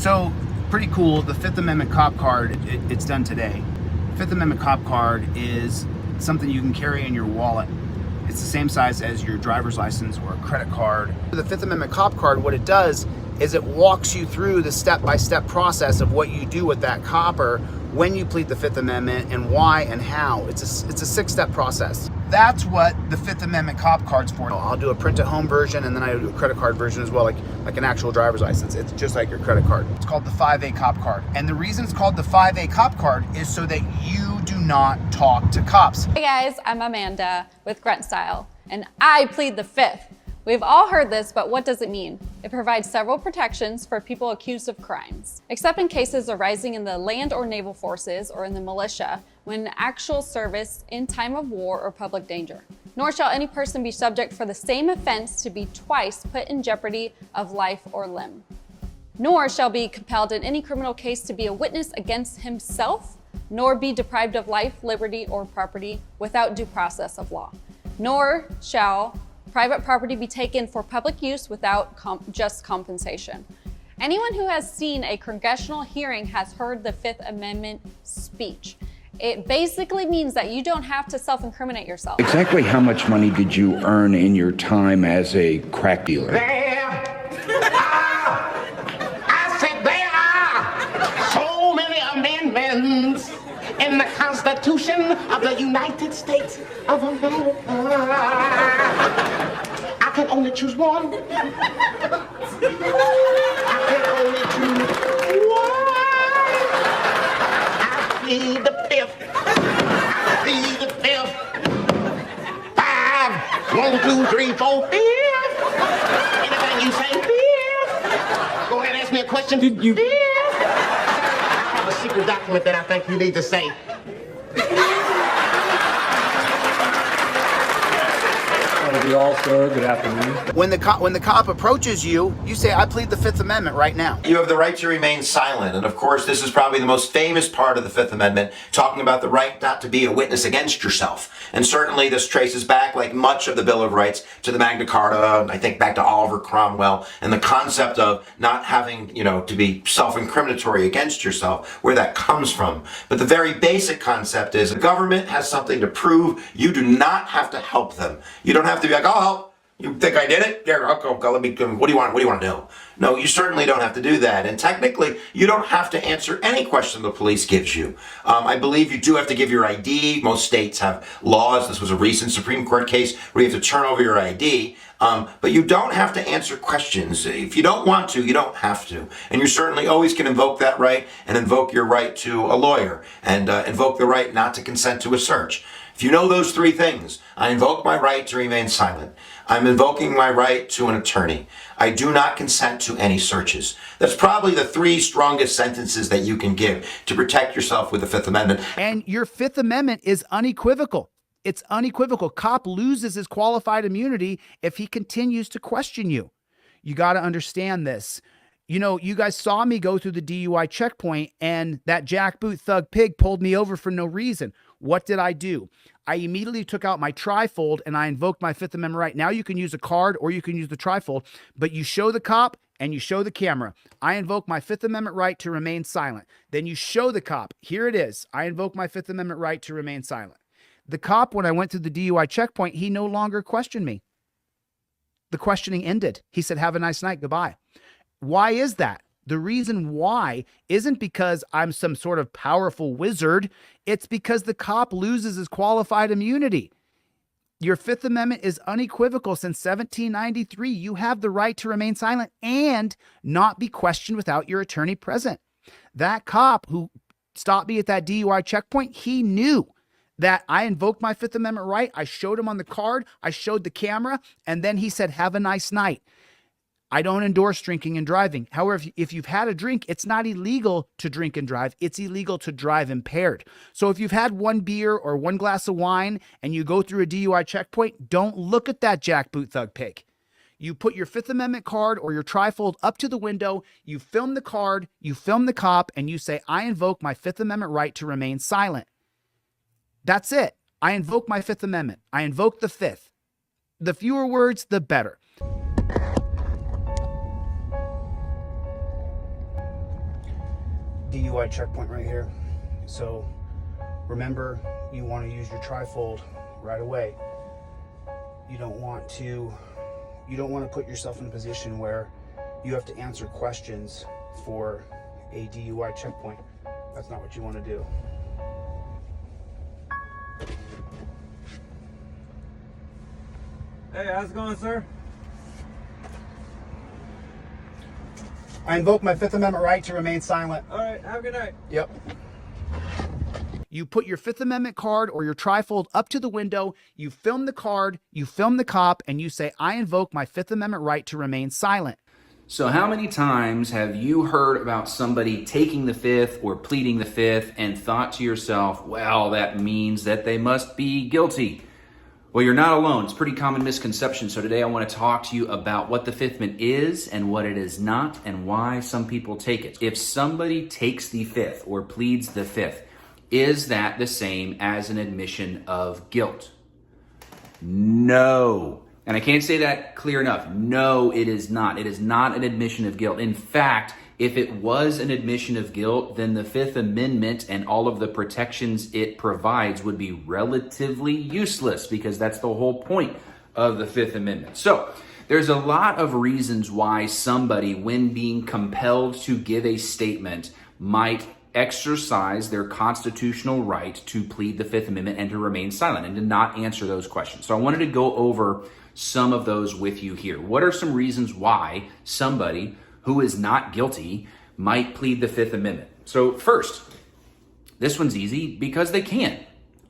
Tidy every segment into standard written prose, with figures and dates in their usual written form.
So, pretty cool. The Fifth Amendment cop card, it's done today. Fifth Amendment cop card is something you can carry in your wallet. It's the same size as your driver's license or a credit card. The Fifth Amendment cop card, what it does is it walks you through the step-by-step process of what you do with that copper when you plead the Fifth Amendment and why and how. It's a six-step process. That's what the Fifth Amendment cop card's for. I'll do a print-at-home version, and then I do a credit card version as well, like an actual driver's license. It's just like your credit card. It's called the 5A cop card. And the reason it's called the 5A cop card is so that you do not talk to cops. Hey guys, I'm Amanda with Grunt Style, and I plead the Fifth. We've all heard this, but what does it mean? It provides several protections for people accused of crimes, except in cases arising in the land or naval forces or in the militia when actual service in time of war or public danger. Nor shall any person be subject for the same offense to be twice put in jeopardy of life or limb. Nor shall be compelled in any criminal case to be a witness against himself, nor be deprived of life, liberty, or property without due process of law. Nor shall private property be taken for public use without just compensation. Anyone who has seen a congressional hearing has heard the Fifth Amendment speech. It basically means that you don't have to self-incriminate yourself. Exactly how much money did you earn in your time as a crack dealer? I said there are so many amendments in the Constitution of the United States of America. I can only choose one. I can only choose one. I plead the Fifth. I plead the Fifth. 5, 1, 2, 3, 4, 5. Anything you say, Fifth. Go ahead and ask me a question. Fifth. I have a secret document that I think you need to say. Y'all, sir. Good afternoon. When the cop approaches you, you say, I plead the Fifth Amendment right now. You have the right to remain silent. And of course, this is probably the most famous part of the Fifth Amendment, talking about the right not to be a witness against yourself. And certainly this traces back, like much of the Bill of Rights, to the Magna Carta, and I think back to Oliver Cromwell, and the concept of not having, to be self-incriminatory against yourself, where that comes from. But the very basic concept is the government has something to prove. You do not have to help them. You don't have to be like, oh, help. You think I did it? Here, I'll go. Let me. What do you want? What do you want to know? No, you certainly don't have to do that. And technically, you don't have to answer any question the police gives you. I believe you do have to give your ID. Most states have laws. This was a recent Supreme Court case where you have to turn over your ID. But you don't have to answer questions. If you don't want to, you don't have to. And you certainly always can invoke that right and invoke your right to a lawyer and invoke the right not to consent to a search. If you know those three things, I invoke my right to remain silent. I'm invoking my right to an attorney. I do not consent to any searches. That's probably the three strongest sentences that you can give to protect yourself with the Fifth Amendment. And your Fifth Amendment is unequivocal. It's unequivocal. Cop loses his qualified immunity if he continues to question you. You got to understand this. You guys saw me go through the DUI checkpoint and that jackboot thug pig pulled me over for no reason. What did I do? I immediately took out my trifold and I invoked my Fifth Amendment right. Now you can use a card or you can use the trifold, but you show the cop and you show the camera. I invoke my Fifth Amendment right to remain silent. Then you show the cop. Here it is. I invoke my Fifth Amendment right to remain silent. The cop, when I went through the DUI checkpoint, he no longer questioned me. The questioning ended. He said, have a nice night. Goodbye. Why is that? The reason why isn't because I'm some sort of powerful wizard. It's because the cop loses his qualified immunity. Your Fifth Amendment is unequivocal since 1793. You have the right to remain silent and not be questioned without your attorney present. That cop who stopped me at that DUI checkpoint, he knew that I invoked my Fifth Amendment right. I showed him on the card. I showed the camera. And then he said, have a nice night. I don't endorse drinking and driving. However, if you've had a drink, it's not illegal to drink and drive. It's illegal to drive impaired. So if you've had one beer or one glass of wine and you go through a DUI checkpoint, don't look at that jackboot thug pig. You put your Fifth Amendment card or your trifold up to the window, you film the card, you film the cop, and you say, I invoke my Fifth Amendment right to remain silent. That's it. I invoke my Fifth Amendment. I invoke the Fifth. The fewer words, the better. DUI checkpoint right here. So remember, you want to use your trifold right away. You don't want to put yourself in a position where you have to answer questions for a DUI checkpoint. That's not what you want to do. Hey, how's it going, sir? I invoke my Fifth Amendment right to remain silent. All right, have a good night. Yep. You put your Fifth Amendment card or your trifold up to the window, you film the card, you film the cop, and you say, I invoke my Fifth Amendment right to remain silent. So how many times have you heard about somebody taking the fifth or pleading the fifth and thought to yourself, well, that means that they must be guilty? Well, you're not alone. It's a pretty common misconception. So today I want to talk to you about what the Fifth Amendment is and what it is not and why some people take it. If somebody takes the fifth or pleads the fifth, is that the same as an admission of guilt? No. And I can't say that clear enough. No, it is not. It is not an admission of guilt. In fact, if it was an admission of guilt, then the Fifth Amendment and all of the protections it provides would be relatively useless, because that's the whole point of the Fifth Amendment. So there's a lot of reasons why somebody, when being compelled to give a statement, might exercise their constitutional right to plead the Fifth Amendment and to remain silent and to not answer those questions. So I wanted to go over some of those with you here. What are some reasons why somebody who is not guilty might plead the Fifth Amendment? So first, this one's easy, because they can.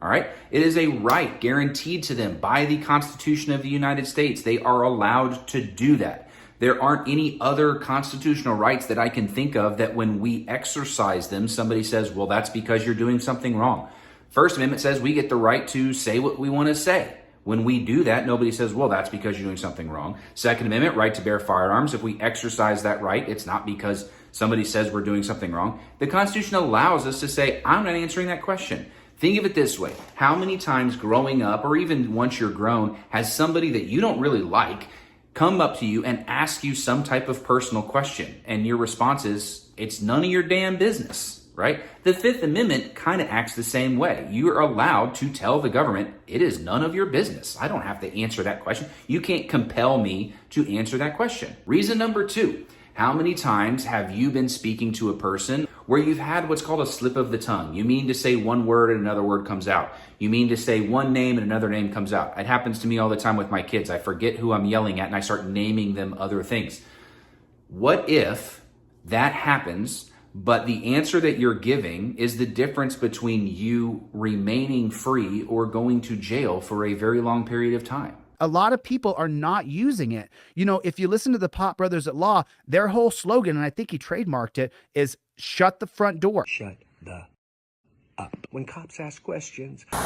All right. It is a right guaranteed to them by the Constitution of the United States. They are allowed to do that. There aren't any other constitutional rights that I can think of that when we exercise them, somebody says, well, that's because you're doing something wrong. First Amendment says we get the right to say what we want to say. When we do that, nobody says, well, that's because you're doing something wrong. Second Amendment, right to bear firearms. If we exercise that right, it's not because somebody says we're doing something wrong. The Constitution allows us to say, I'm not answering that question. Think of it this way. How many times growing up, or even once you're grown, has somebody that you don't really like come up to you and ask you some type of personal question? And your response is, it's none of your damn business. Right? The Fifth Amendment kind of acts the same way. You are allowed to tell the government, it is none of your business. I don't have to answer that question. You can't compel me to answer that question. Reason number two, how many times have you been speaking to a person where you've had what's called a slip of the tongue? You mean to say one word and another word comes out. You mean to say one name and another name comes out. It happens to me all the time with my kids. I forget who I'm yelling at and I start naming them other things. What if that happens, but the answer that you're giving is the difference between you remaining free or going to jail for a very long period of time? A lot of people are not using it. You know, if you listen to the Pop Brothers at Law, their whole slogan, and I think he trademarked it, is shut the front door. Shut the up. When cops ask questions. Hey,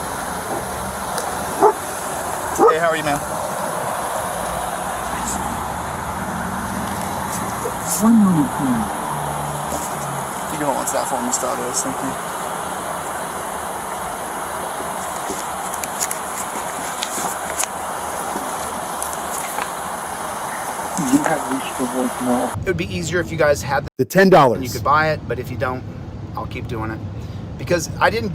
how are you, man? 1 moment, please. You can hold on to that for me, Stardust. Thank you. You have reached the voicemail. It would be easier if you guys had The $10. you could buy it, but if you don't, I'll keep doing it. Because I didn't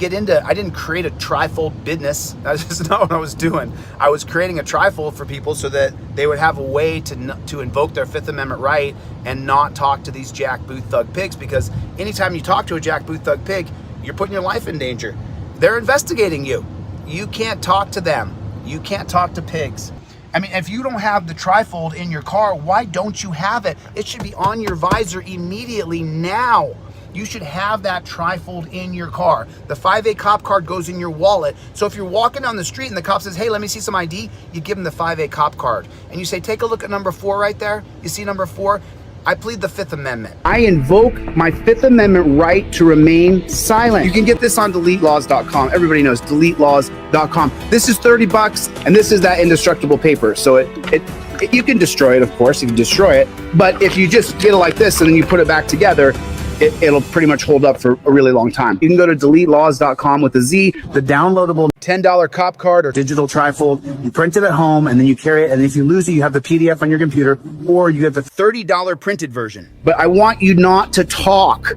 create a trifold business. That's just not what I was doing. I was creating a trifold for people so that they would have a way to invoke their Fifth Amendment right and not talk to these jackboot thug pigs. Because anytime you talk to a jackboot thug pig, you're putting your life in danger. They're investigating you. You can't talk to them. You can't talk to pigs. I mean, if you don't have the trifold in your car, why don't you have it? It should be on your visor immediately now. You should have that trifold in your car. The 5A cop card goes in your wallet. So if you're walking down the street and the cop says, hey, let me see some ID, you give him the 5A cop card. And you say, take a look at number 4 right there. You see number 4? I plead the Fifth Amendment. I invoke my Fifth Amendment right to remain silent. You can get this on DeleteLawz.com. Everybody knows DeleteLawz.com. This is $30 and this is that indestructible paper. So you can destroy it, of course, you can destroy it. But if you just get it like this and then you put it back together, it'll pretty much hold up for a really long time. You can go to DeleteLawz.com with a Z, the downloadable $10 cop card or digital trifold. You print it at home and then you carry it. And if you lose it, you have the PDF on your computer, or you get the $30 printed version. But I want you not to talk.